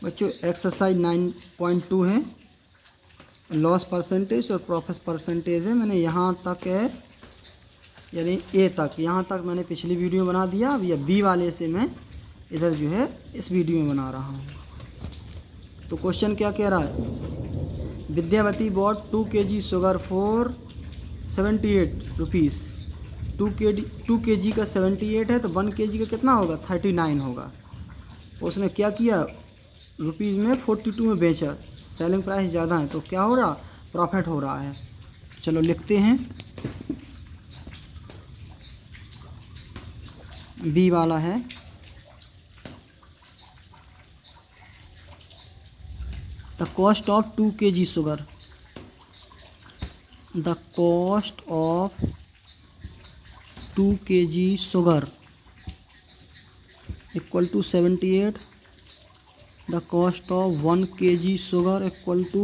बच्चों एक्सरसाइज 9.2 है, loss percentage और प्रॉफिट परसेंटेज है। मैंने यहाँ तक है यानी ए तक, यहाँ तक मैंने पिछली वीडियो बना दिया। अब ये बी वाले से मैं इधर जो है इस वीडियो में बना रहा हूँ। तो क्वेश्चन क्या कह रहा है, Vidyawati bought 2 kg sugar for 78 rupees. 2 kg का 78 है तो 1 kg का कितना होगा, 39 होगा। उसने क्या किया, रुपीज़ में 42 में बेचा, सेलिंग प्राइस ज़्यादा है तो क्या हो रहा, प्रॉफिट हो रहा है। चलो लिखते हैं, बी वाला है, the cost of 2 kg sugar, the cost of 2 kg sugar equal to 78, the cost of 1 kg sugar equal to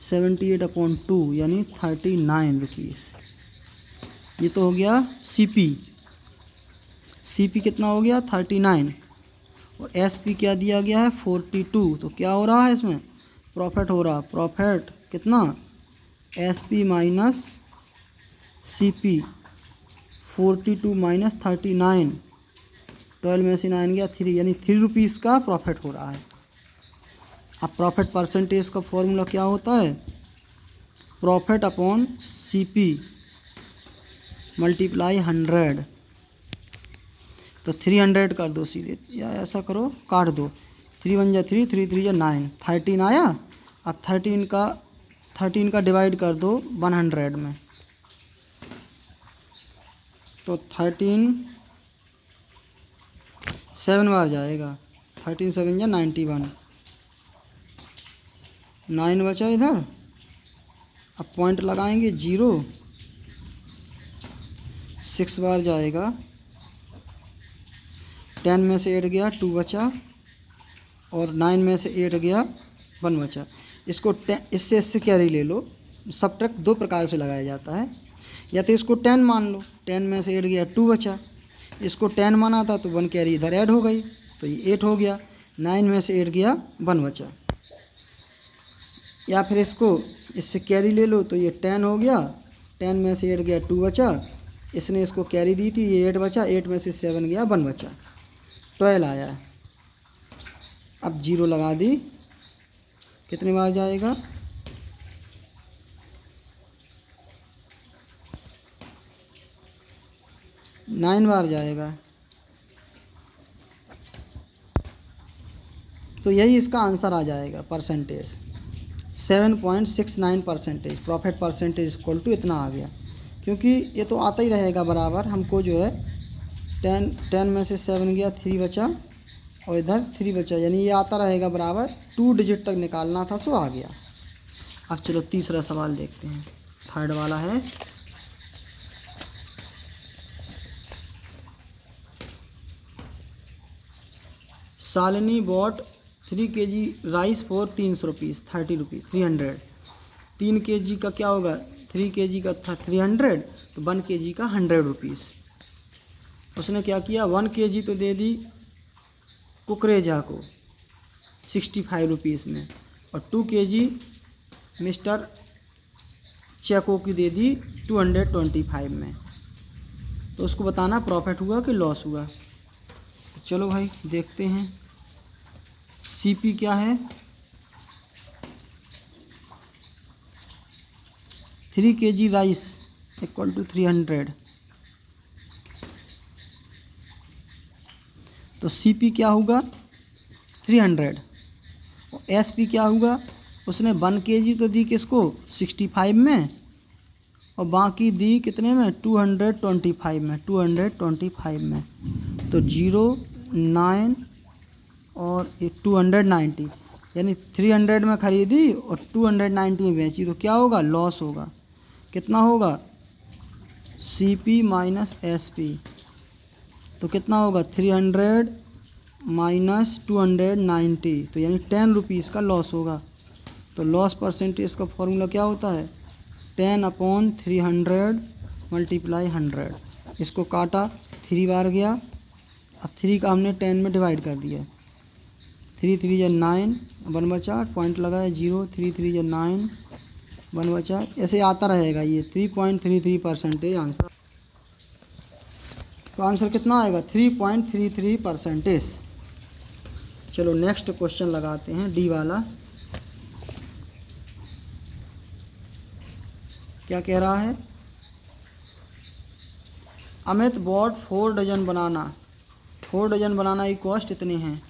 78/2 यानी 39 रुपीज़। ये तो हो गया सीपी। सीपी कितना हो गया, 39, और एसपी क्या दिया गया है, 42। तो क्या हो रहा है इसमें, प्रॉफिट हो रहा। प्रॉफिट कितना, एसपी माइनस सीपी, 42 माइनस 39, 12 में से 9 गया 3, यानी 3 रुपीज़ का प्रॉफिट हो रहा है। अब प्रॉफिट परसेंटेज का फॉर्मूला क्या होता है, प्रॉफिट अपॉन सीपी मल्टीप्लाई 100। तो 300 कर दो सीधे, या ऐसा करो काट दो, 3 1 जा 3, 3 3 जा 9, 13 आया। अब 13 का डिवाइड कर दो 100 में, तो 13 7 बार जाएगा, 13 7 जा 91, 9 बचा इधर। अब पॉइंट लगाएंगे 0, 6 बार जाएगा, 10 में से 8 गया 2 बचा, और 9 में से 8 गया 1 बचा। इसको इससे कैरी ले लो। सब्ट्रैक्ट 2 प्रकार से लगाया जाता है, या तो इसको 10 मान लो, 10 में से 8 गया 2 बचा, इसको 10 माना था तो 1 कैरी इधर ऐड हो गई तो ये 8 हो गया, 9 में से 8 गया 1 बचा। या फिर इसको इससे कैरी ले लो तो ये 10 हो गया, 10 में से 8 गया 2 बचा, इसने इसको कैरी दी थी, ये 8 बचा, 8 में से 7 गया 1 बचा, 12 आया है। अब 0 लगा दी, कितनी बार जाएगा, 9 बार जाएगा। तो यही इसका आंसर आ जाएगा, percentage 7.69%। Profit percentage equal to इतना आ गया, क्योंकि ये तो आता ही रहेगा बराबर। हमको जो है 10 में से 7 गया 3 बचा, और इधर 3 बचा, यानी ये आता रहेगा बराबर। 2 डिजिट तक निकालना था सो आ गया। अब चलो तीसरा सवाल देखते हैं, थर्ड वाला है, Shalini bought 3 kg rice for 300 rupees, 30 rupees, 300। 3 kg का क्या होगा, 3 kg का था 300, तो 1 kg का 100 रुपीज़। उसने क्या किया, 1 kg तो दे दी कुकरेजा को 65 रुपीज़ में, और 2 kg मिस्टर चेको की दे दी 225 में। तो उसको बताना प्रॉफिट हुआ कि लॉस हुआ। चलो भाई देखते हैं, सीपी क्या है, 3 kg राइस इक्वल टू 300। तो सीपी क्या होगा, 300, और एसपी क्या होगा, उसने 1 kg तो दी किसको, 65 में, और बाकी दी कितने में, 225 में, 225 में। तो 0 9 और 290, यानी 300 में ख़रीदी और 290 में बेची, तो क्या होगा, लॉस होगा। कितना होगा, सीपी माइनस एसपी, तो कितना होगा, 300 माइनस 290, तो यानी 10 रुपीज़ का लॉस होगा। तो लॉस परसेंटेज का फॉर्मूला क्या होता है, 10/300 मल्टीप्लाई 100। इसको काटा, 3 बार गया, अब 3 का हमने 10 में डिवाइड कर दिया, 3 3 या 9, 1 बचा, पॉइंट लगाया 0, 3 3 या 9, 1 बचा, ऐसे आता रहेगा। ये 3.33% आंसर। तो आंसर कितना आएगा? 3.33%। चलो नेक्स्ट क्वेश्चन लगाते हैं, डी वाला। क्या कह रहा है? अमित बॉट 4 डजन बनाना। 4 डजन बनाना की कॉस्ट इतनी है।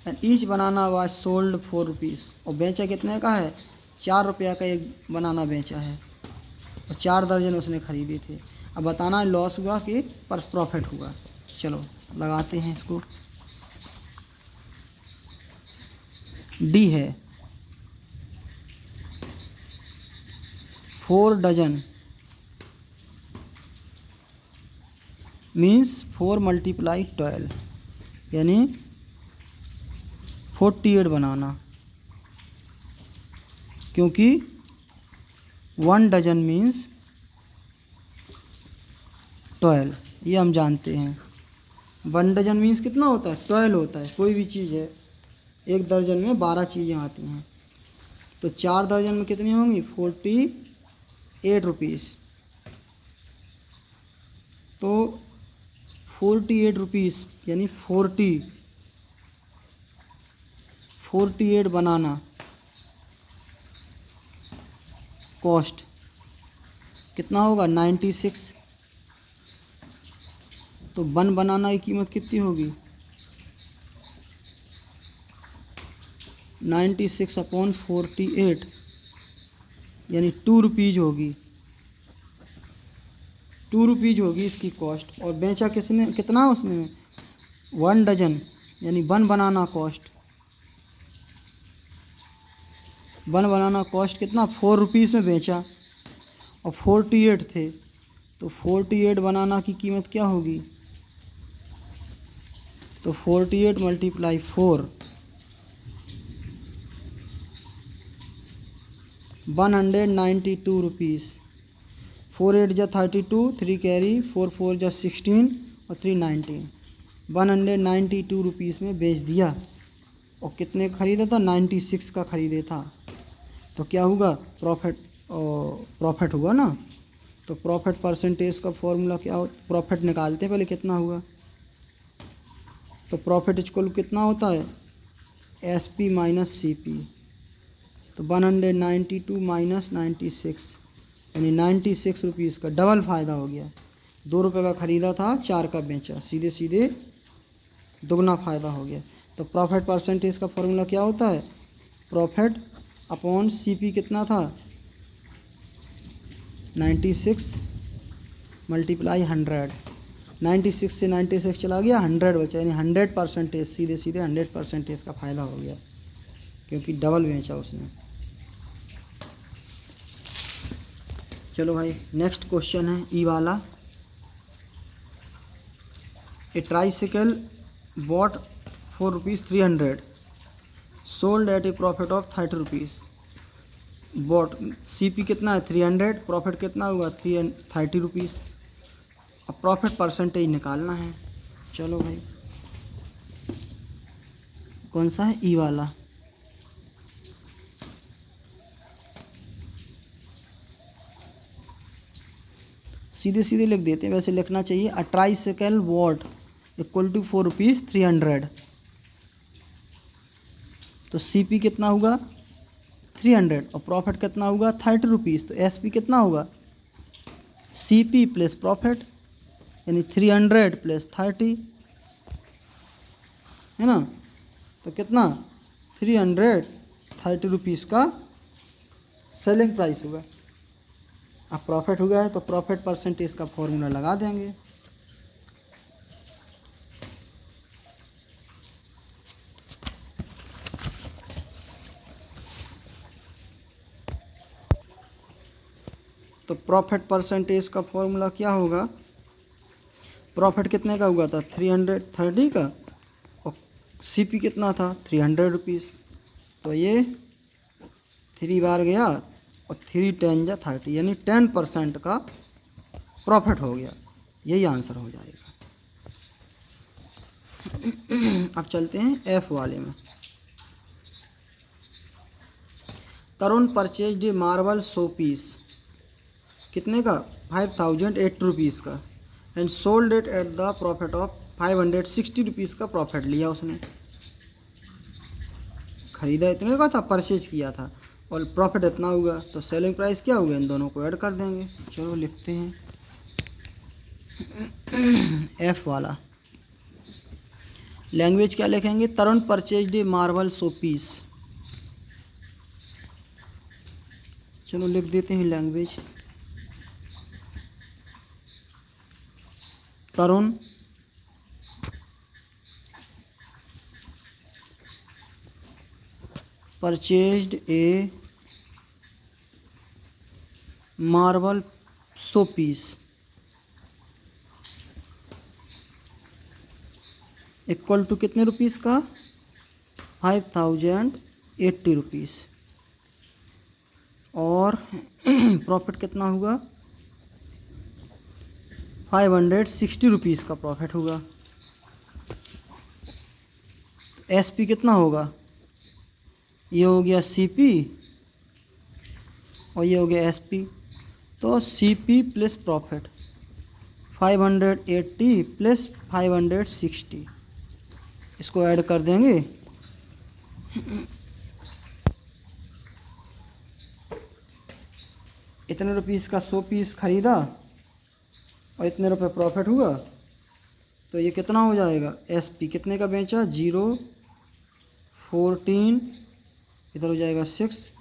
And each banana was sold 4 rupees. और बेचा कितने का है? 4 रुपया का एक बनाना बेचा है और 4 दर्जन उसने खरीदे थे। अब बताना है लॉस हुआ कि पर प्रॉफिट हुआ। चलो लगाते हैं इसको। डी है 4 डजन मीन्स 4 मल्टीप्लाई 12 यानी 48 बनाना, क्योंकि 1 डजन मीन्स 12, ये हम जानते हैं। 1 डजन मीन्स कितना होता है? 12 होता है। कोई भी चीज़ है, एक दर्जन में 12 चीज़ें आती हैं, तो 4 दर्जन में कितनी होंगी? 48 रुपीज़। तो 48 रुपीज़ यानी 48 बनाना कॉस्ट कितना होगा? 96। तो 1 बनाना की कीमत कितनी होगी? 96/48 यानी 2 रुपीज़ होगी। 2 रुपीज़ होगी इसकी कॉस्ट। और बेचा किसने, कितना उसमें? 1 डजन यानी 1 बनाना कॉस्ट। 1 बनाना कॉस्ट कितना? 4 रुपीज़ में बेचा और 48 थे, तो 48 बनाना की कीमत क्या होगी? तो 48 मल्टीप्लाई 4, 192 रुपीज़। 4 8 जा 32, 3 कैरी, 4 4 जा 16 और 3 19, 192 रुपीज़ में बेच दिया। और कितने का ख़रीदा था? 96 का ख़रीदे था। तो क्या होगा? प्रॉफिट हुआ ना। तो प्रॉफिट परसेंटेज का फॉर्मूला क्या हो? प्रॉफिट निकालते हैं पहले कितना हुआ। तो प्रॉफिट इक्वल कितना होता है? SP minus CP। तो 192 माइनस 96 यानी 96 रुपीज़ का डबल फ़ायदा हो गया। 2 रुपये का ख़रीदा था, 4 का बेचा, सीधे सीधे दुगना फ़ायदा हो गया। तो प्रॉफिट परसेंटेज का फॉर्मूला क्या होता है? प्रॉफिट अपॉन CP कितना था? 96 मल्टीप्लाई 100। 96 से 96 चला गया, 100 बचा, यानी 100%, सीधे सीधे 100% का फ़ायदा हो गया, क्योंकि डबल बेचा उसने। चलो भाई नेक्स्ट क्वेश्चन है ई वाला। A tricycle bought for ₹300 sold at a profit of 30 rupees. Bought CP कितना है? 300, प्रॉफिट कितना हुआ? 30 रुपीज़। अब प्रॉफिट परसेंटेज निकालना है। चलो भाई कौन सा है? ई वाला। सीधे सीधे लिख देते हैं, वैसे लिखना चाहिए। A tricycle what equal to 4 rupees 300। तो CP कितना होगा? 300 और प्रॉफिट कितना होगा? 30 रुपीज़। तो SP कितना होगा? CP प्लस प्रॉफिट यानी 300 प्लस 30, है ना। तो कितना? 330 रुपीज़ का सेलिंग प्राइस हुआ। अब प्रॉफिट हुआ है तो प्रॉफिट परसेंटेज का फॉर्मूला लगा देंगे। तो प्रॉफिट परसेंटेज का फॉर्मूला क्या होगा? प्रॉफिट कितने का हुआ था? 330 का, और CP कितना था? 300 रुपीज़। तो ये 3 बार गया और 3 10 जा 30 यानी 10% का प्रॉफिट हो गया। यही आंसर हो जाएगा। अब चलते हैं एफ वाले में। Tarun purchase a marble showpiece, कितने का? 5080 रुपीज़ का, and sold it at the profit of 560 rupees का प्रॉफिट लिया उसने। ख़रीदा इतने का था, परचेज किया था, और प्रॉफिट इतना हुआ, तो सेलिंग प्राइस क्या हुआ? इन दोनों को ऐड कर देंगे। चलो लिखते हैं एफ वाला। लैंग्वेज क्या लिखेंगे? Tarun purchase a marble showpiece. चलो लिख देते हैं language. Tarun purchased a marble showpiece equal to कितने रुपीज़ का? 5080 रुपीज़, और प्रॉफिट कितना हुआ? 560 रुपीज़ का प्रॉफिट होगा। एस पी कितना होगा? ये हो गया सी पी और ये हो गया एस पी। तो C P plus profit 580 plus 560, इसको ऐड कर देंगे। इतने रुपीस का 100 पीस ख़रीदा और इतने रुपए प्रॉफिट हुआ, तो ये कितना हो जाएगा? एस पी कितने का बेचा? 014, इधर हो जाएगा 6,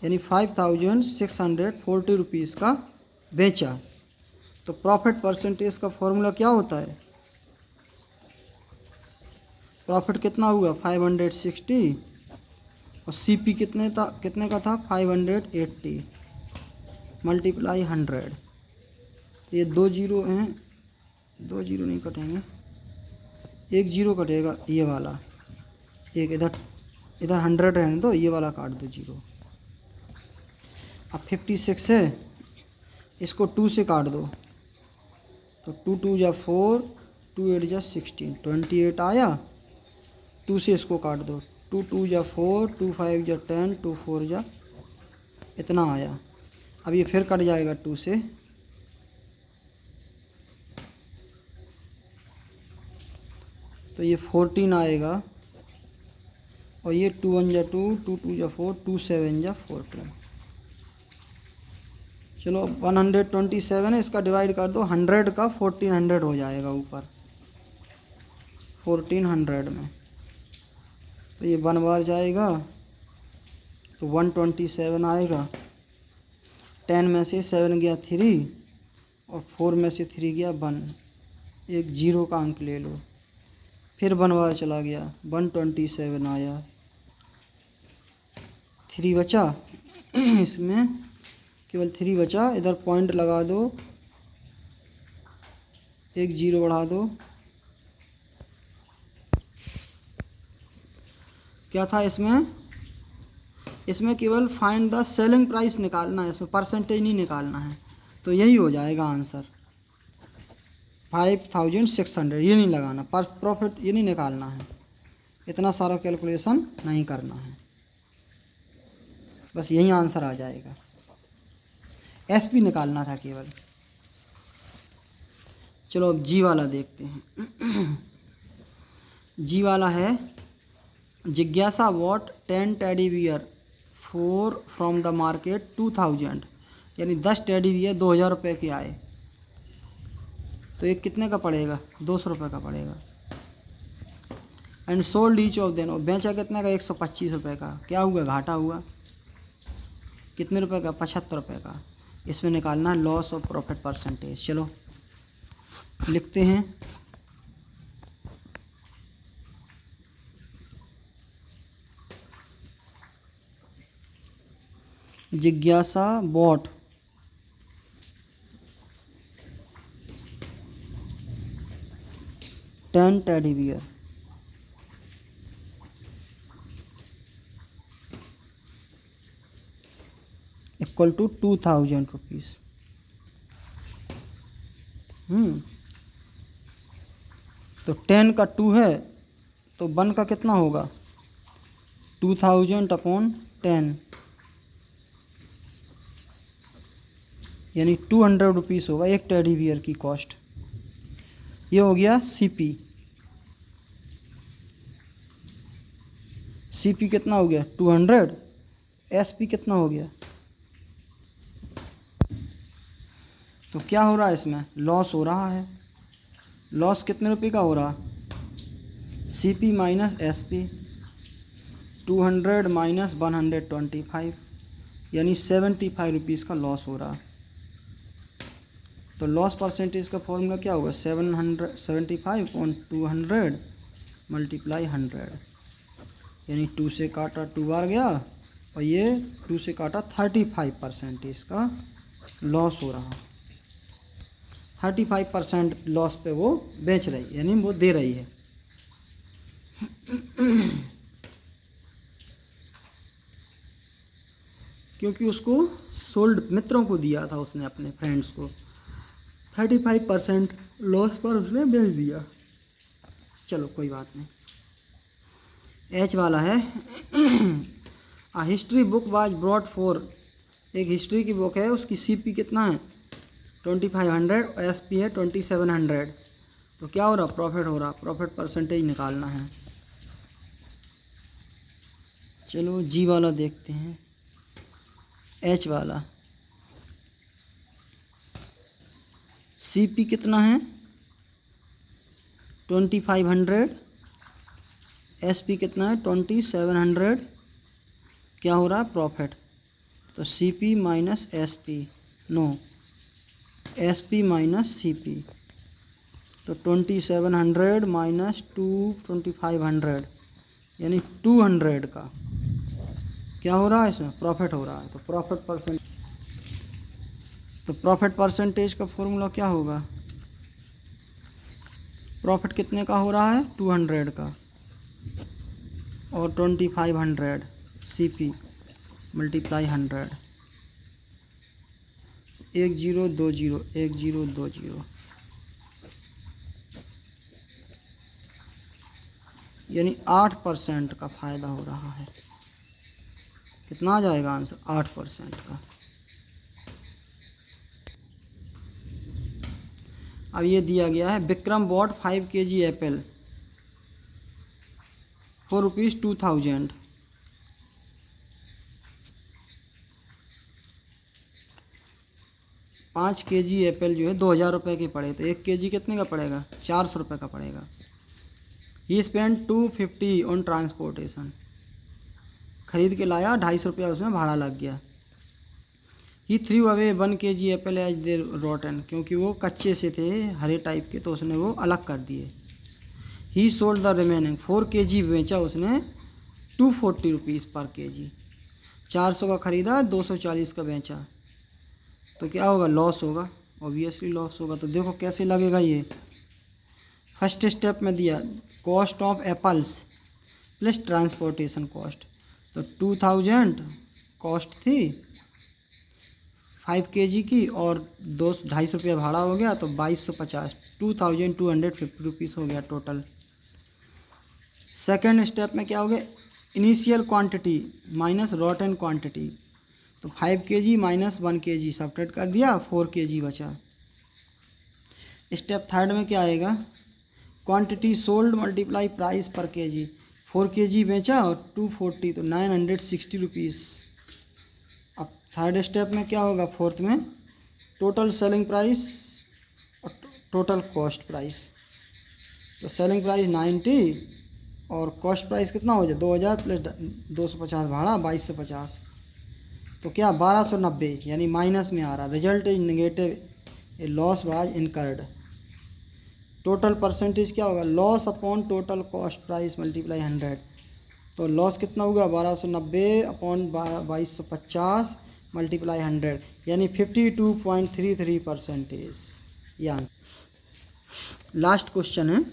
यानी 5640 रुपीज़ का बेचा। तो प्रॉफिट परसेंटेज का फॉर्मूला क्या होता है? प्रॉफिट कितना हुआ? 560, और सी पी कितने का था? 580 मल्टीप्लाई 100। ये 2 जीरो हैं, 2 जीरो नहीं कटेंगे, 1 जीरो कटेगा ये वाला, एक इधर 100 रहने दो, ये वाला काट दो जीरो। अब 56 है, इसको 2 से काट दो, तो 2 2 जा 4, 2 8 जा 16, 28 आया। 2 से इसको काट दो, 2 2 जा 4, 2 5 जा 10, 2 4 जा इतना आया। अब ये फिर कट जाएगा 2 से, तो ये 14 आएगा, और ये 2 1 जा 2, 2 2 जा 4, 2 7 जा 14। चलो 127 है, इसका डिवाइड कर दो 100 का, 1400 हो जाएगा ऊपर 1400 में, तो ये 1 बार जाएगा, तो 127 आएगा। 10 में से 7 गया 3, और 4 में से 3 गया 1, एक जीरो का अंक ले लो, फिर 1 बार चला गया, 127 आया, 3 बचा। इसमें केवल 3 बचा, इधर पॉइंट लगा दो, एक जीरो बढ़ा दो। क्या था इसमें? इसमें केवल फाइंड द सेलिंग प्राइस निकालना है, इसमें परसेंटेज नहीं निकालना है, तो यही हो जाएगा आंसर 5600। ये नहीं लगाना, पर प्रॉफिट ये नहीं निकालना है, इतना सारा कैलकुलेशन नहीं करना है, बस यही आंसर आ जाएगा। एस पी निकालना था केवल। चलो अब जी वाला देखते हैं। जी वाला है, जिज्ञासा what 10 teddy bear 4 from the market 2000, यानी 10 टेडी बियर 2000 रुपये के आए, तो ये कितने का पड़ेगा? 200 रुपये का पड़ेगा। And sold each of then, और बेचा कितने का? 125 रुपये का। क्या हुआ? घाटा हुआ। कितने रुपए का? 75 रुपये का। इसमें निकालना लॉस ऑफ प्रॉफिट परसेंटेज। चलो लिखते हैं, जिज्ञासा bought ten teddy bear equal to 2000 rupees. तो 10 का 2 है तो 1 का कितना होगा 2000 अपॉन 10 यानी 200 रुपीज़ होगा एक टेडी बियर की कॉस्ट। ये हो गया सीपी। सीपी कितना हो गया 200। एसपी कितना हो गया। तो क्या हो रहा है इसमें लॉस हो रहा है। लॉस कितने रुपए का हो रहा सीपी माइनस एसपी 200 माइनस 125 यानी 75 रुपीज़ का लॉस हो रहा। तो लॉस परसेंटेज का फॉर्मूला क्या होगा 775/200 मल्टीप्लाई 100 यानी 2 से काटा 2 बार गया और ये 2 से काटा 35% का लॉस हो रहा। 35% लॉस पे वो बेच रही यानी वो दे रही है। क्योंकि उसको सोल्ड मित्रों को दिया था उसने अपने फ्रेंड्स को 35% लॉस पर उसने बेच दिया। चलो कोई बात नहीं। एच वाला है a history book was brought for. एक हिस्ट्री की बुक है उसकी सीपी कितना है 2500 और एसपी है 2700। तो क्या हो रहा प्रॉफिट हो रहा। प्रॉफिट परसेंटेज निकालना है। चलो जी वाला देखते हैं। एच वाला सीपी कितना है 2500 एसपी कितना है 2700। क्या हो रहा है प्रॉफिट। तो CP minus SP no SP minus CP तो 2700 माइनस 2500 यानी 200 का क्या हो रहा है इसमें प्रॉफिट हो रहा है। तो प्रॉफिट परसेंटेज का फॉर्मूला क्या होगा। प्रॉफिट कितने का हो रहा है 200 का और 2500 सीपी मल्टीप्लाई 100 1020 यानी 8% का फ़ायदा हो रहा है। कितना आ जाएगा आंसर 8% का। अब ये दिया गया है Vikram bought 5 kg apple for ₹2000। 5 kg apple जो है 2000 रुपये के पड़े तो 1 kg कितने का पड़ेगा 400 रुपये का पड़ेगा। He spend 250 on transportation. ख़रीद के लाया 250 रुपया उसमें भाड़ा लग गया। He threw away 1 kg apple as they rotten. क्योंकि वो कच्चे से थे हरे टाइप के तो उसने वो अलग कर दिए। ही सोल्ड द रिमेनिंग 4 kg बेचा उसने 240 रुपीज़ पर kg। 400 का ख़रीदा 240 का बेचा तो क्या होगा लॉस होगा। ऑब्वियसली लॉस होगा। तो देखो कैसे लगेगा ये। फर्स्ट स्टेप में दिया cost of apples plus transportation cost. तो 2000 कॉस्ट थी 5 kg की और 250 रुपया भाड़ा हो गया तो 2250 2250 रुपीज़ हो गया टोटल। सेकेंड स्टेप में क्या हो गया इनिशियल क्वांटिटी माइनस रॉटन क्वांटिटी। तो 5 kg माइनस 1 kg सब्ट्रैक्ट कर दिया 4 kg बचा। स्टेप थर्ड में क्या आएगा क्वांटिटी सोल्ड मल्टीप्लाई प्राइस पर kg। 4 kg बेचा और 240 तो 960 रुपीज़। अब थर्ड स्टेप में क्या होगा फोर्थ में टोटल सेलिंग प्राइस और टोटल कॉस्ट प्राइस। तो सेलिंग प्राइस 90 और कॉस्ट प्राइस कितना हो जाए 2000 प्लस 250 भाड़ा 2250 तो क्या 1290 यानी माइनस में आ रहा। Result is negative A loss was incurred. Total percentage क्या होगा loss upon total cost price multiply 100। तो लॉस कितना होगा 1290 अपॉन 2250 मल्टीप्लाई 100 यानी 52.33%। या लास्ट क्वेश्चन है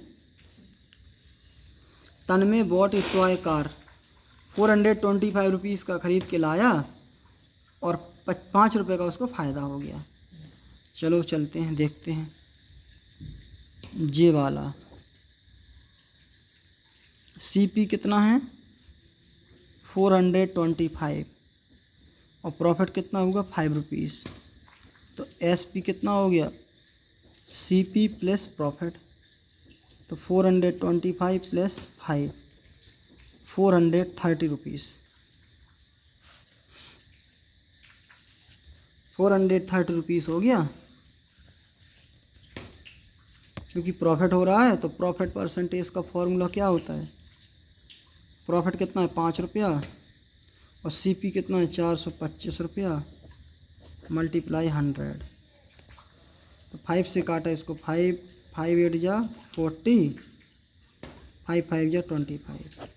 Tanmay bought a toy car 425 rupees का ख़रीद के लाया और 5 रुपये का उसको फ़ायदा हो गया। चलो चलते हैं देखते हैं जे वाला CP कितना है 425 और प्रॉफिट कितना होगा 5 रुपीज़। तो SP कितना हो गया CP प्लस प्रॉफिट। तो 425 प्लस 5 430 रुपीज़। 430 रुपीज़ हो गया। क्योंकि प्रॉफिट हो रहा है तो प्रॉफिट परसेंटेज का फॉर्मूला क्या होता है, प्रॉफिट कितना है 5 रुपया और CP कितना है 425 रुपया मल्टीप्लाई 100। तो 5 से काटा इसको, 5 5 8 जा 40, 5 5 जा 25।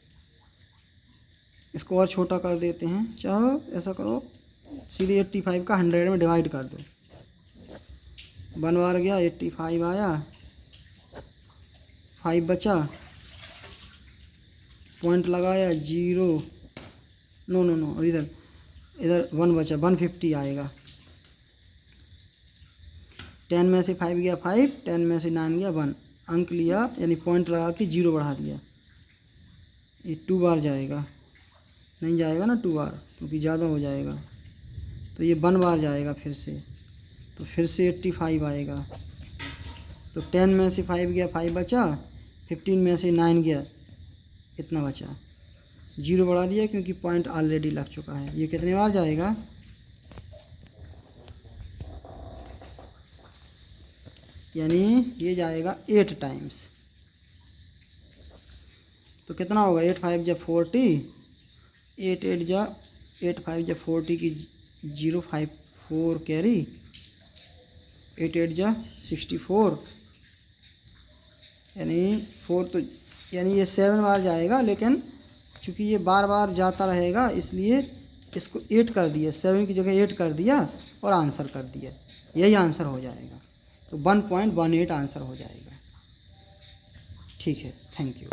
इसको और छोटा कर देते हैं, चलो ऐसा करो सीधे 85 का 100 में डिवाइड कर दो। 1 बार गया 85 आया, 5 बचा, पॉइंट लगाया 0, नो इधर 1 बचा, 150 आएगा। 10 में से 5 गया 5, 10 में से 9 गया 1, अंक लिया यानी पॉइंट लगा के 0 बढ़ा दिया। ये 2 बार जाएगा, नहीं जाएगा ना 2 बार क्योंकि ज़्यादा हो जाएगा। तो ये 1 बार जाएगा फिर से, तो फिर से 85 आएगा। तो 10 में से 5 गया 5 बचा, 15 में से 9 गया इतना बचा, 0 बढ़ा दिया क्योंकि पॉइंट ऑलरेडी लग चुका है। ये कितने बार जाएगा, यानी ये जाएगा 8 टाइम्स। तो कितना होगा 8 5 जा 40, 8 8 जा 8 5 जा 40 की 0 5 4 कैरी, 8 8 जा 64 यानी 4, तो यानी ये 7 बार जाएगा। लेकिन चूँकि ये बार बार जाता रहेगा इसलिए इसको 8 कर दिया, 7 की जगह 8 कर दिया और आंसर कर दिया, यही आंसर हो जाएगा। तो 1.18 आंसर हो जाएगा। ठीक है, थैंक यू।